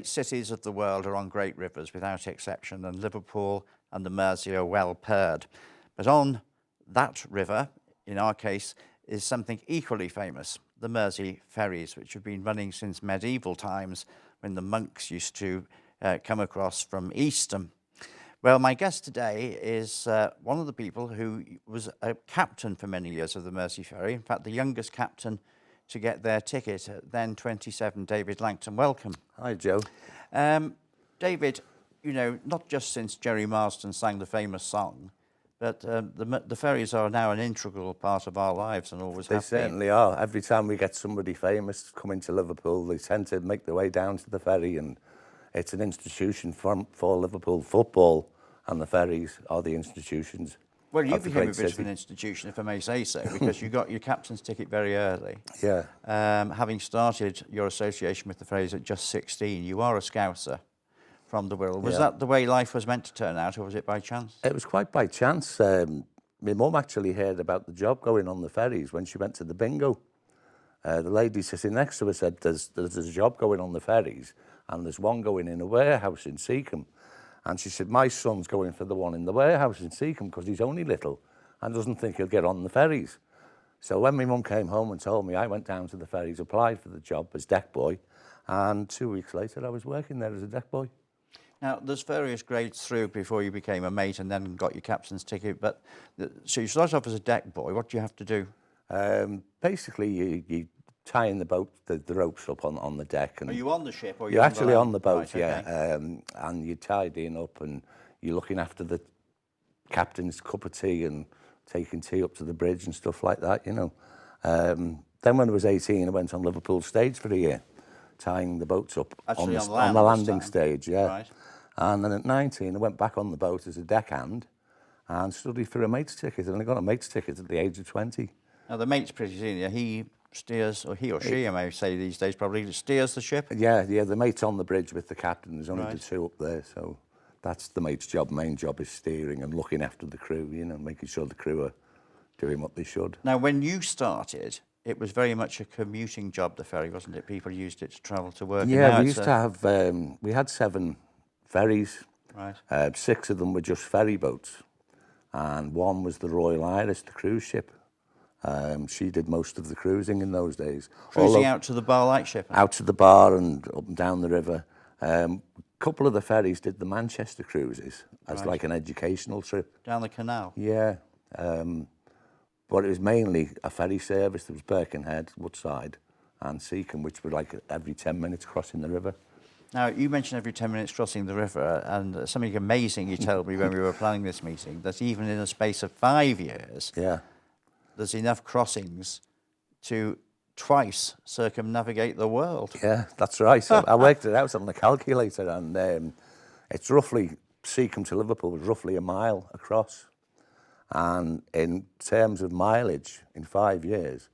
great cities of the world are on great rivers without exception, and Liverpool and the Mersey are well paired. But on that river, in our case, is something equally famous, the Mersey ferries, which have been running since medieval times when the monks used to come across from Eastham. Well, my guest today is one of the people who was a captain for many years of the Mersey ferry, in fact, the youngest captain to get their ticket, then 27, David Langton. Welcome. Hi, Joe. David, you know, not just since Jerry Marsden sang the famous song, but the ferries are now an integral part of our lives and always have been. They certainly are. Every time we get somebody famous coming to Liverpool, they tend to make their way down to the ferry, and it's an institution for Liverpool. Football and the ferries are the institutions. Well, you became a bit of an institution, if I may say so, because you got your captain's ticket very early. Yeah. Having started your association with the ferries at just 16, you are a Scouser from the Wirral. Was that the way life was meant to turn out, or was it by chance? It was quite by chance. My mum actually heard about the job going on the ferries when she went to the bingo. The lady sitting next to her said, there's a job going on the ferries, and there's one going in a warehouse in Seacombe. And she said, my son's going for the one in the warehouse in Seacombe because he's only little and doesn't think he'll get on the ferries. So when my mum came home and told me, I went down to the ferries, applied for the job as deck boy, and 2 weeks later I was working there as a deck boy. Now, there's various grades through before you became a mate and then got your captain's ticket, so you started off as a deck boy. What do you have to do? Basically, you tie in the boat, the ropes up on the deck. And are you on the ship? Or you're actually on the boat, right, yeah. Okay. And you're tidying up and you're looking after the captain's cup of tea and taking tea up to the bridge and stuff like that, you know. Then when I was 18, I went on Liverpool stage for a year, tying the boats up on the landing stage, yeah. Right. And then at 19, I went back on the boat as a deckhand and studied for a mate's ticket. And I got a mate's ticket at the age of 20. Now, the mate's pretty senior. He steers, or he or she, I may say these days, probably steers the ship? Yeah, the mate's on the bridge with the captain. There's only Right. the two up there, so that's the mate's job. Main job is steering and looking after the crew, you know, making sure the crew are doing what they should. Now, when you started, it was very much a commuting job, the ferry, wasn't it? People used it to travel to work. Yeah, we used to have, we had 7 ferries. Right. 6 of them were just ferry boats, and one was the Royal Iris, the cruise ship. She did most of the cruising in those days. Cruising out to the bar lightship? Out to the bar and up and down the river. A couple of the ferries did the Manchester cruises as like an educational trip. Down the canal? Yeah. But it was mainly a ferry service. There was Birkenhead, Woodside and Seacombe, which were like every 10 minutes crossing the river. Now, you mentioned every 10 minutes crossing the river, and something amazing you told me when we were planning this meeting, that even in a space of 5 years, there's enough crossings to twice circumnavigate the world. Yeah, that's right. I worked it out on the calculator, and it's roughly, Seacombe to Liverpool was roughly a mile across. And in terms of mileage, in 5 years,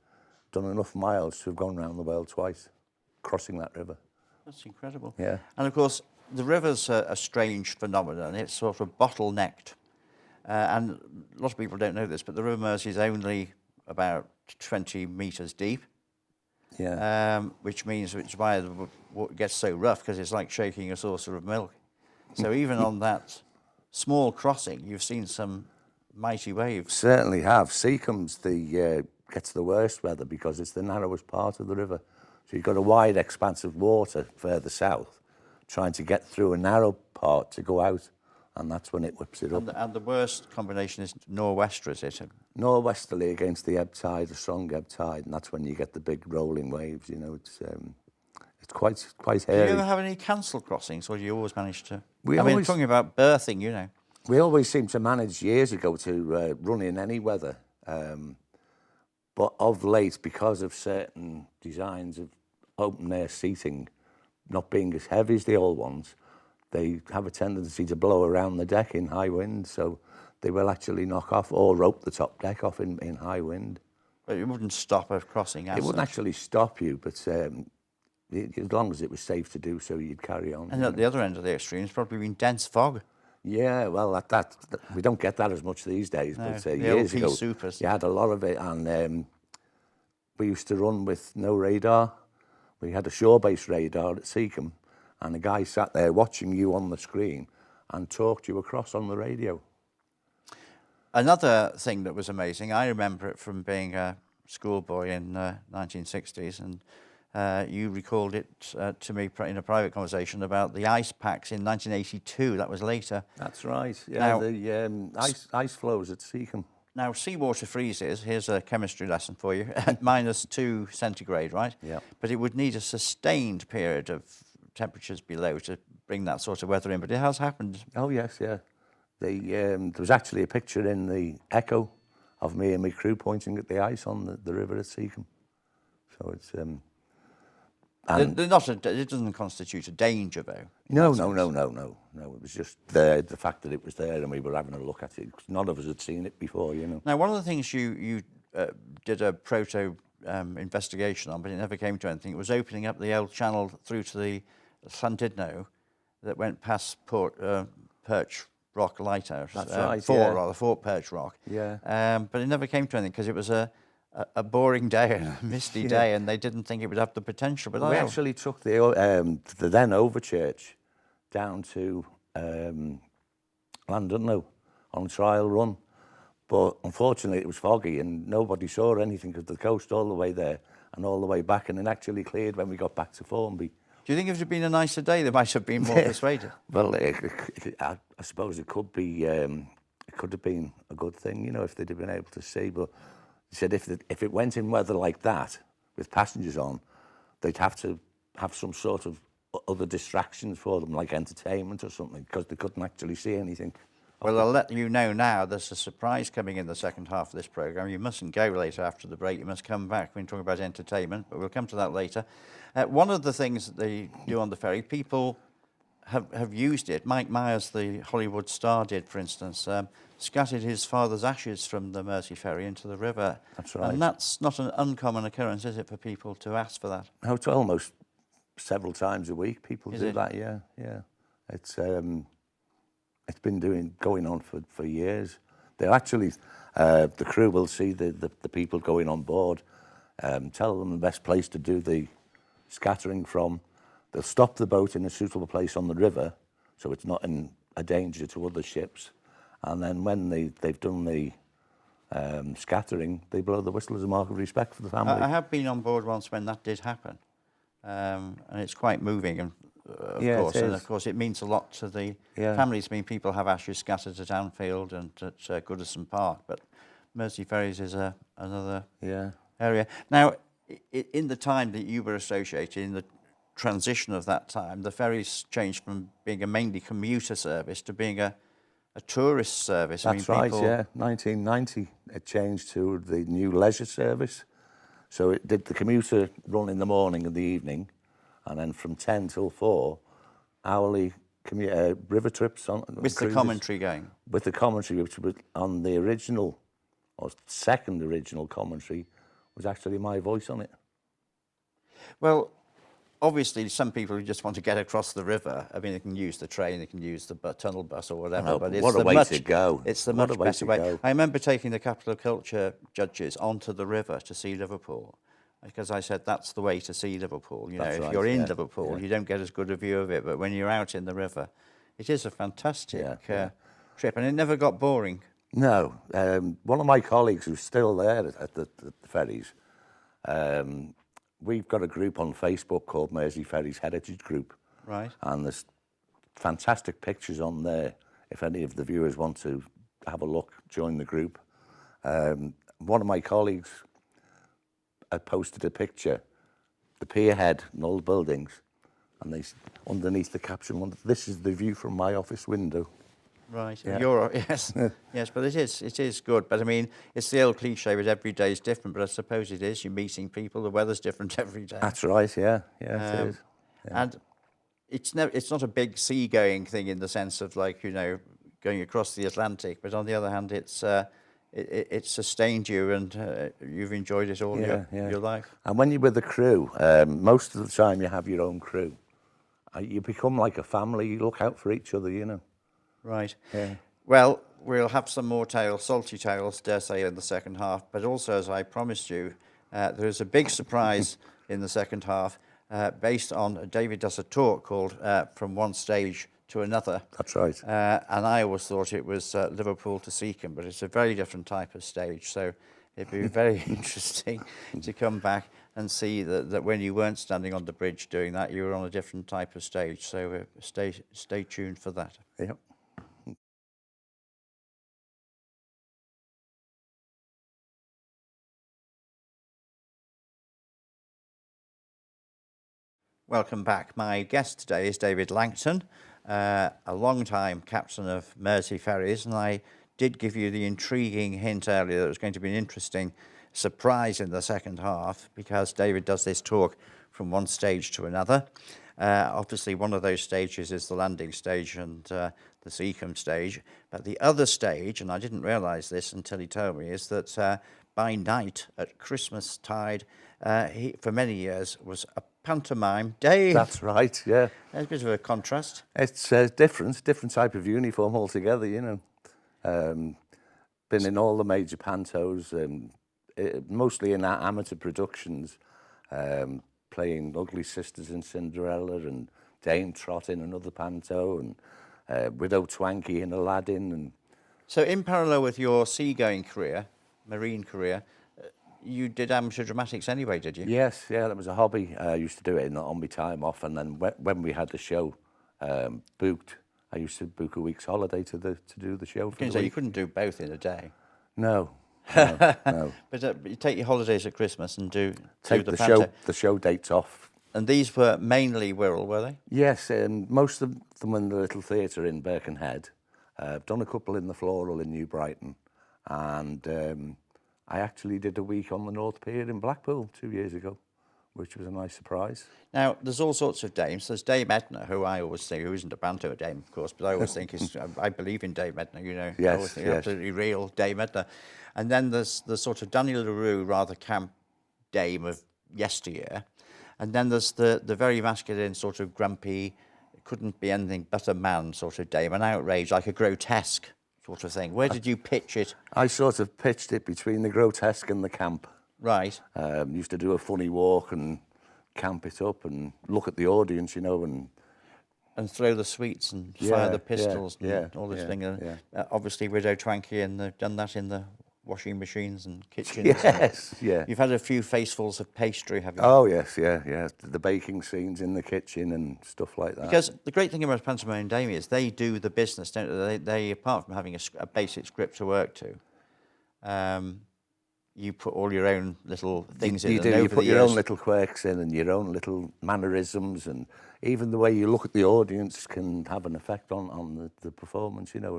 done enough miles to have gone around the world twice, crossing that river. That's incredible. Yeah. And of course, the river's a strange phenomenon. It's sort of bottlenecked. And a lot of people don't know this, but the River Mersey is only about 20 metres deep. Yeah. Which means, which is why the water gets so rough, because it's like shaking a saucer of milk. So even on that small crossing, you've seen some mighty waves. Certainly have. Seacombe's gets the worst weather because it's the narrowest part of the river. So you've got a wide expanse of water further south, trying to get through a narrow part to go out, and that's when it whips it up. And the worst combination is nor'wester, is it? Nor'westerly against the ebb tide, a strong ebb tide, and that's when you get the big rolling waves. You know, it's quite hairy. Do you ever have any cancelled crossings, or do you always manage to? I mean, talking about berthing, you know. We always seemed to manage years ago to run in any weather. But of late, because of certain designs of open-air seating not being as heavy as the old ones, they have a tendency to blow around the deck in high wind, so they will actually knock off or rope the top deck off in high wind. But it wouldn't stop a crossing, It wouldn't actually stop you, but as long as it was safe to do so, you'd carry on. And at the other end of the extreme, it's probably been dense fog. Yeah, well, that we don't get that as much these days, No, but the years old ago, supers. you had a lot of it, and we used to run with no radar. We had a shore-based radar at Seacombe, and a guy sat there watching you on the screen and talked you across on the radio. Another thing that was amazing, I remember it from being a schoolboy in 1960s, and you recalled it to me in a private conversation about the ice packs in 1982. That was later. That's right. Yeah, Now, the ice flows at Seacombe. Now, seawater freezes, here's a chemistry lesson for you, at -2 centigrade, right? Yeah. But it would need a sustained period of temperatures below to bring that sort of weather in, but it has happened. Oh, yes, yeah. There was actually a picture in the Echo of me and my crew pointing at the ice on the river at Seacombe. So it's... They're not it doesn't constitute a danger, though. No. It was just the fact that it was there and we were having a look at it. None of us had seen it before, you know. Now, one of the things you did a proto investigation on, but it never came to anything, it was opening up the old channel through to the Llandudno that went past Perch Rock Lighthouse. That's right, Fort Perch Rock. Yeah. But it never came to anything because it was a boring day, a misty day, and they didn't think it would have the potential. But we actually took the then Overchurch down to Langton on trial run, but unfortunately it was foggy and nobody saw anything because the coast all the way there and all the way back, and it actually cleared when we got back to Formby. Do you think if it had been a nicer day, they might have been more persuaded? Well, I suppose it could be. It could have been a good thing, you know, if they'd have been able to see. But he said if it went in weather like that with passengers on, they'd have to have some sort of other distractions for them, like entertainment or something, because they couldn't actually see anything. Well, I'll let you know now, there's a surprise coming in the second half of this programme. You mustn't go later after the break. You must come back when talking about entertainment, but we'll come to that later. One of the things that they do on the ferry, people have used it. Mike Myers, the Hollywood star, did, for instance, scattered his father's ashes from the Mersey ferry into the river. That's right. And that's not an uncommon occurrence, is it, for people to ask for that? No, it's almost several times a week people do that, yeah. It's been going on for years. They'll actually, the crew will see the people going on board, tell them the best place to do the scattering from. They'll stop the boat in a suitable place on the river, so it's not in a danger to other ships. And then when they've done the scattering, they blow the whistle as a mark of respect for the family. I have been on board once when that did happen, and it's quite moving, and of course, and of course it means a lot to the families. I mean, people have ashes scattered at Anfield and at Goodison Park, but Mersey Ferries is another area. Now, in the time that you were associated, in the transition of that time, the ferries changed from being a mainly commuter service to being a tourist service. That's right, yeah. 1990, it changed to the new leisure service. So it did the commuter run in the morning and the evening, and then from 10 till 4, hourly river trips on with cruises. The commentary going. With the commentary, which was on the original, or second original commentary, was actually my voice on it. Well, obviously, some people who just want to get across the river, I mean, they can use the train, they can use the tunnel bus or whatever, but it's what a way to go. It's the much better way. I remember taking the Capital Culture judges onto the river to see Liverpool, because I said that's the way to see Liverpool. You know, if you're in Liverpool, you don't get as good a view of it, but when you're out in the river, it is a fantastic trip, and it never got boring. No. One of my colleagues who's still there at the ferries, we've got a group on Facebook called Mersey Ferries Heritage Group. Right. And there's fantastic pictures on there. If any of the viewers want to have a look, join the group. One of my colleagues had posted a picture, the pier head and all the buildings, and they underneath the caption, "This is the view from my office window." Right, yes, yes, but it is good. But I mean, it's the old cliche, but every day is different. But I suppose it is. You're meeting people. The weather's different every day. That's right. Yeah, it is. Yeah. And it's not a big seagoing thing in the sense of like going across the Atlantic. But on the other hand, it's sustained you, and you've enjoyed it all your life. And when you're with the crew, most of the time you have your own crew. You become like a family. You look out for each other. You know. Right. Yeah. Well, we'll have some more tales, salty tales, dare say, in the second half. But also, as I promised you, there is a big surprise in the second half. based on, David does a talk called From One Stage to Another. That's right. And I always thought it was Liverpool to Seacombe, but it's a very different type of stage. So it'd be very interesting to come back and see that when you weren't standing on the bridge doing that, you were on a different type of stage. So stay tuned for that. Yep. Welcome back. My guest today is David Langton, a long-time captain of Mersey ferries, and I did give you the intriguing hint earlier that it was going to be an interesting surprise in the second half, because David does this talk from one stage to another. Obviously, one of those stages is the landing stage and the Seacombe stage, but the other stage, and I didn't realise this until he told me, is that by night at Christmas tide, he, for many years, was a pantomime day. That's right, yeah. There's a bit of a contrast. It's different type of uniform altogether, you know. Been in all the major pantos, mostly in amateur productions, playing Ugly Sisters in Cinderella and Dame Trot in another panto, and Widow Twankey in Aladdin. And So in parallel with your seagoing career, marine career, you did amateur dramatics anyway, did you? yes, yeah, that was a hobby. I used to do it on my time off, and then when we had the show booked, I used to book a week's holiday to do the show. For the So you week. couldn't do both in a day. No, no. But you take your holidays at Christmas and do Take the the panto. show dates off. And these were mainly Wirral, were they? Yes, most of them in the little theatre in Birkenhead. I've done a couple in the Floral in New Brighton, and I actually did a week on the North Pier in Blackpool 2 years ago, which was a nice surprise. Now, there's all sorts of dames. There's Dame Edna, who I always think, who isn't a panto dame, of course, but I always think is, I believe in Dame Edna, you know. Yes, I always think yes. absolutely real Dame Edna. And then there's the sort of Danny LaRue, rather camp dame of yesteryear. And then there's the very masculine, sort of grumpy, couldn't be anything but a man sort of dame, an outrage, like a grotesque sort of thing. Where did you pitch it? I sort of pitched it between the grotesque and the camp. Right. Used to do a funny walk and camp it up and look at the audience, you know, and throw the sweets and Yeah, fire the yeah, pistols and yeah, all this yeah, thing. And yeah. obviously, Widow Twankey, and they've done that in the washing machines and kitchens. yes, yeah. You've had a few facefuls of pastry, have you? Oh yes, yeah, yeah. The baking scenes in the kitchen and stuff like that. Because the great thing about Pantomime Dame is they do the business, don't they? They apart from having a basic script to work to, you put all your own little things in. You and do. You over put the your years, own little quirks in and your own little mannerisms, and even the way you look at the audience can have an effect on the performance. You know,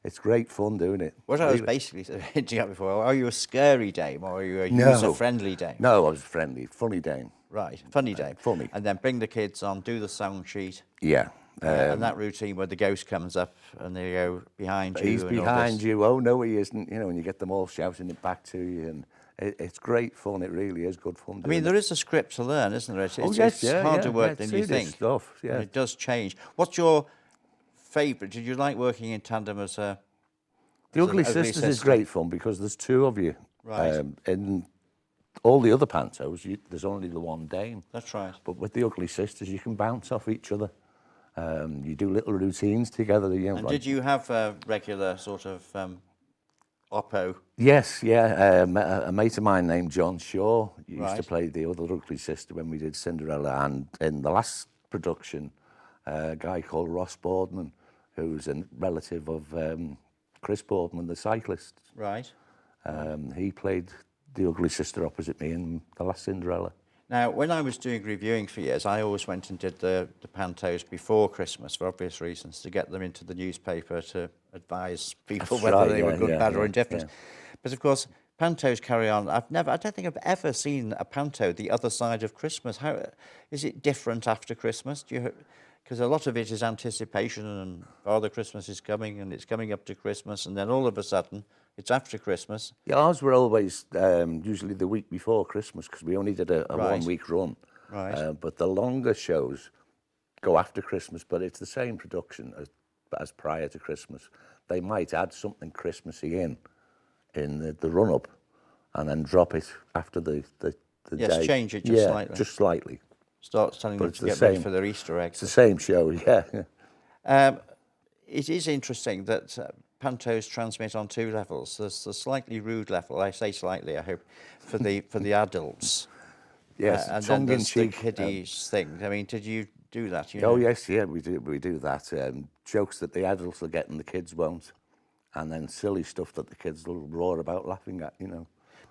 it's great fun doing it. What I was basically hinting at before, are you a scary dame or are you a user-friendly dame? No, I was friendly, funny dame. Right, funny dame. Funny. And then bring the kids on, do the song sheet. Yeah. And that routine where the ghost comes up and they go behind you. He's and all behind this. you. Oh no, he isn't. You know, and you get them all shouting it back to you, and it's great fun. It really is good fun. I mean, there is a script to learn, isn't there? It's yeah, harder work yeah, than you think. Stuff, yeah. And it does change. What's your favourite? Did you like working in tandem as a... The Ugly Sisters is great fun because there's two of you. Right. In all the other pantos, there's only the one dame. That's right. But with the Ugly Sisters, you can bounce off each other. You do little routines together. You know, And did you have a regular sort of oppo? Yes, yeah. A mate of mine named John Shaw used to Right. play the other Ugly Sister when we did Cinderella. And in the last production, a guy called Ross Boardman, who's a relative of Chris Boardman, the cyclist. Right. He played the Ugly Sister opposite me in the last Cinderella. Now, when I was doing reviewing for years, I always went and did the pantos before Christmas for obvious reasons, to get them into the newspaper to advise people That's whether right, they were yeah, good, yeah, bad or yeah, indifferent. yeah. But of course, pantos carry on. I don't think I've ever seen a panto the other side of Christmas. How is it different after Christmas? Because a lot of it is anticipation, and Father Christmas is coming, and it's coming up to Christmas, and then all of a sudden it's after Christmas. Yeah, ours were always usually the week before Christmas because we only did a Right. 1 week run. Right. But the longer shows go after Christmas, but it's the same production as prior to Christmas. They might add something Christmassy in the run up, and then drop it after the Yes, day. change it just yeah, slightly. just slightly. starts telling But them it's to the get ready same. for their Easter eggs. It's the same show, yeah. It is interesting that pantos transmit on two levels. There's the slightly rude level, I say slightly, I hope, for the adults. Yes, And then tongue in there's the cheek. kiddies thing. I mean, did you do that? You Oh know? yes, yeah, we do that. Jokes that the adults will get and the kids won't, and then silly stuff that the kids will roar about laughing at.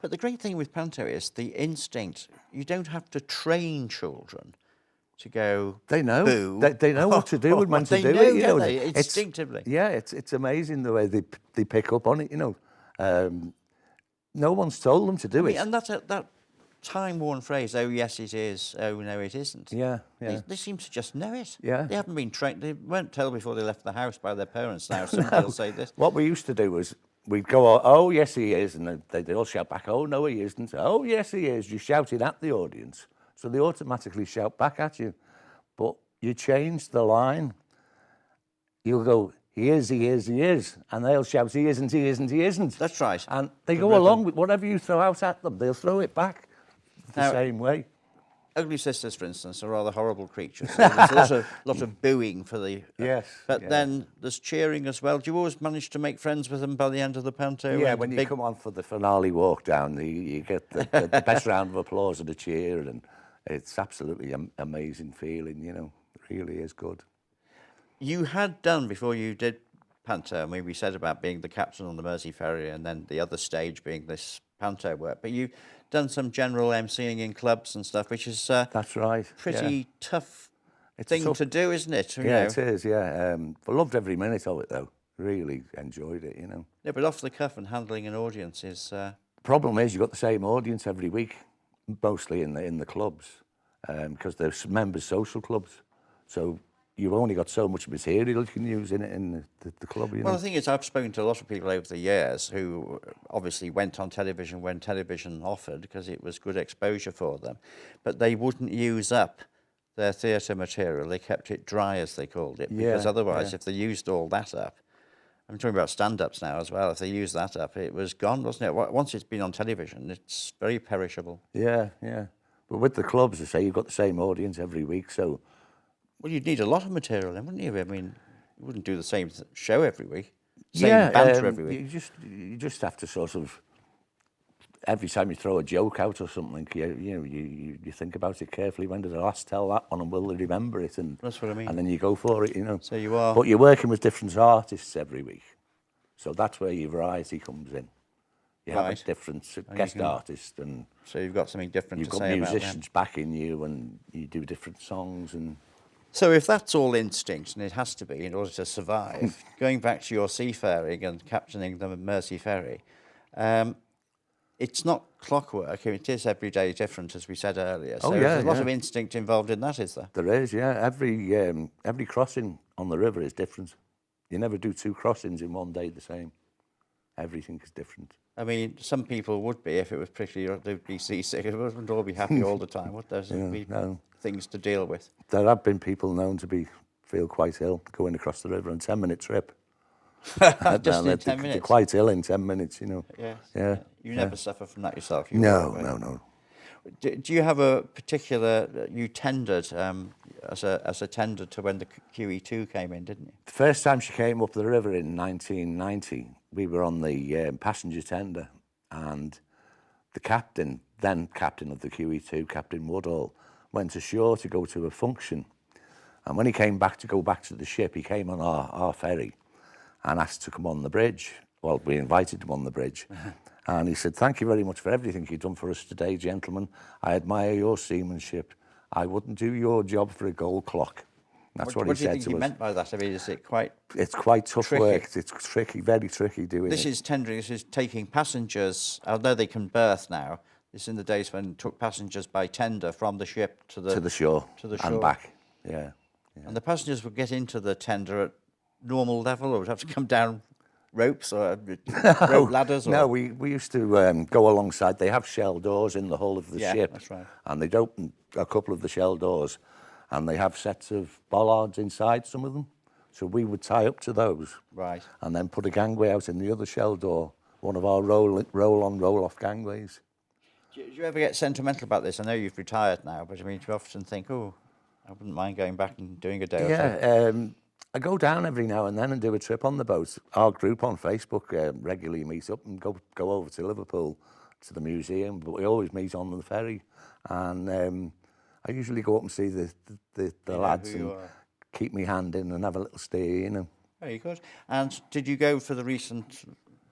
But the great thing with panto is the instinct. You don't have to train children to go They know. boo. They know what to do and when to They do know, it. don't they? It's- Instinctively. Yeah, it's amazing the way they pick up on it. No one's told them to do I mean, it. and that time-worn phrase, "Oh yes, it is. Oh no, it isn't." Yeah, yeah. They seem to just know it. Yeah. They haven't been trained. They weren't told before they left the house by their parents. Now somebody will say this. What we used to do was we'd go, "Oh yes, he is," and they'd all shout back, "Oh no, he isn't." "Oh yes, he is." You shouted at the audience, so they automatically shout back at you. But you change the line. You'll go, "He is, he is, he is," and they'll shout, "He isn't, he isn't, he isn't." That's right. And they The go rhythm. along with whatever you throw out at them. They'll throw it back the Now- same way. Ugly sisters, for instance, are rather horrible creatures. So there's a lot of booing for the. Yes, But yeah. then there's cheering as well. Do you always manage to make friends with them by the end of the panto? Yeah, And when you big- come on for the finale walk down, you get the best round of applause and a cheer, and it's absolutely amazing feeling. It really is good. You had done before you did panto. I mean, we said about being the captain on the Mersey ferry, and then the other stage being this panto work. But you've done some general emceeing in clubs and stuff, which is That's right. pretty yeah. tough It's thing tough. to do, isn't it? You Yeah, know? it is. Yeah, I loved every minute of it though. Really enjoyed it. Yeah, but off the cuff and handling an audience is. Problem is, you've got the same audience every week, mostly in the clubs, because they're members' social clubs. So you've only got so much material you can use in the club. Well, the thing is, I've spoken to a lot of people over the years who obviously went on television when television offered because it was good exposure for them, but they wouldn't use up their theatre material. They kept it dry, as they called it, because Yeah, otherwise, yeah. if they used all that up, I'm talking about stand-ups now as well, if they used that up, it was gone, wasn't it? Once it's been on television, it's very perishable. Yeah, yeah. But with the clubs, I say you've got the same audience every week, so Well, you'd need a lot of material then, wouldn't you? I mean, you wouldn't do the same show every week, same banter every week. You just have to sort of every time you throw a joke out or something, you think about it carefully. When did I last tell that one, and will they remember it? And That's what I mean. And then you go for it, So you are. But you're working with different artists every week, so that's where your variety comes in. You have Right. a different guest artist, and So you've got something different you've to got say about them. musicians backing you, and you do different songs. And So if that's all instinct, and it has to be in order to survive, going back to your seafaring and captaining the Mersey ferry, it's not clockwork. It is every day different, as we said earlier. So yeah, there's a lot yeah. of instinct involved in that, is there? there is, yeah, every crossing on the river is different. You never do two crossings in one day the same. Everything is different. I mean, some people would be if it was pretty, they'd be seasick. It wouldn't all be happy all the time, would there? There'd be no. things to deal with. There have been people known to feel quite ill going across the river on a 10-minute trip. Just And in they're 10 minutes. quite ill in 10 minutes, Yes. Yeah. You never suffer from that yourself? You No, were, no. Do you have a particular, you tendered as a tender to when the QE2 came in, didn't you? The first time she came up the river in 1990, we were on the passenger tender, and the captain, then captain of the QE2, Captain Woodall, went ashore to go to a function. And when he came back to go back to the ship, he came on our ferry and asked to come on the bridge. Well, we invited him on the bridge. And he said, "Thank you very much for everything you've done for us today, gentlemen. I admire your seamanship. I wouldn't do your job for a gold clock." That's what he What do you said think to he us. meant by that? I mean, is it quite... It's quite tough tricky? work. It's tricky, very tricky doing This it. is tendering, this is taking passengers, although they can berth now, this is in the days when it took passengers by tender from the ship to the shore, to the and shore. back. Yeah. And the passengers would get into the tender at normal level, or would have to come down ropes or rope ladders? Or... No, we used to go alongside. They have shell doors in the hull of the Yeah, ship. that's right. And they'd open a couple of the shell doors, and they have sets of bollards inside some of them. So we would tie up to those. Right. And then put a gangway out in the other shell door, one of our roll-on, roll-off gangways. Do you ever get sentimental about this? I know you've retired now, but I mean, do you often think, oh, I wouldn't mind going back and doing a day or two? Yeah, I go down every now and then and do a trip on the boat. Our group on Facebook regularly meets up and go over to Liverpool to the museum, but we always meet on the ferry. And I usually go up and see the lads and keep my hand in and have a little stay, you know. Very good. And did you go for the recent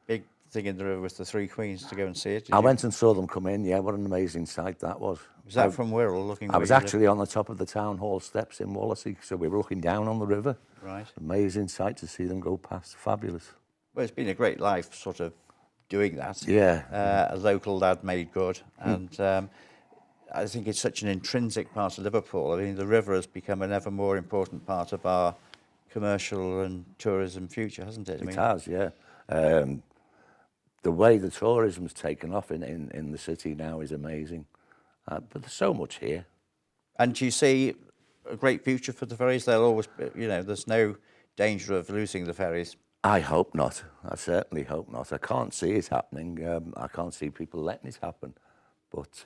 big thing in the river with the Three Queens to go and see it? I went and saw them come in, yeah, what an amazing sight that was. Was that from Wirral looking? I was actually on the top of the town hall steps in Wallasey, so we were looking down on the river. Right. Amazing sight to see them go past, fabulous. Well, it's been a great life sort of doing that. Yeah. A local lad made good, and I think it's such an intrinsic part of Liverpool. I mean, the river has become an ever more important part of our commercial and tourism future, hasn't it? It has, yeah. The way the tourism's taken off in the city now is amazing. But there's so much here. And do you see a great future for the ferries? They'll always, you know, there's no danger of losing the ferries. I hope not. I certainly hope not. I can't see it happening. I can't see people letting it happen. But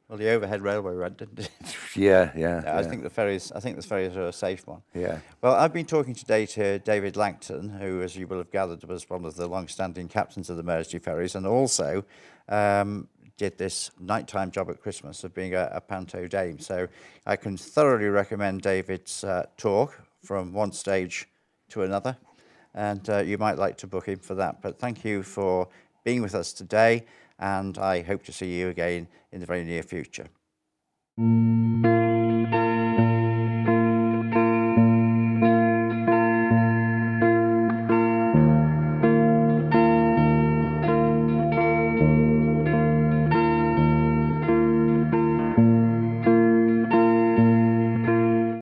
well, the overhead railway went, didn't it? Yeah. I think the ferries are a safe one. Yeah. Well, I've been talking today to David Langton, who, as you will have gathered, was one of the long-standing captains of the Mersey ferries, and also did this nighttime job at Christmas of being a panto dame. So I can thoroughly recommend David's talk from one stage to another, and you might like to book him for that. But thank you for being with us today, and I hope to see you again in the very near future.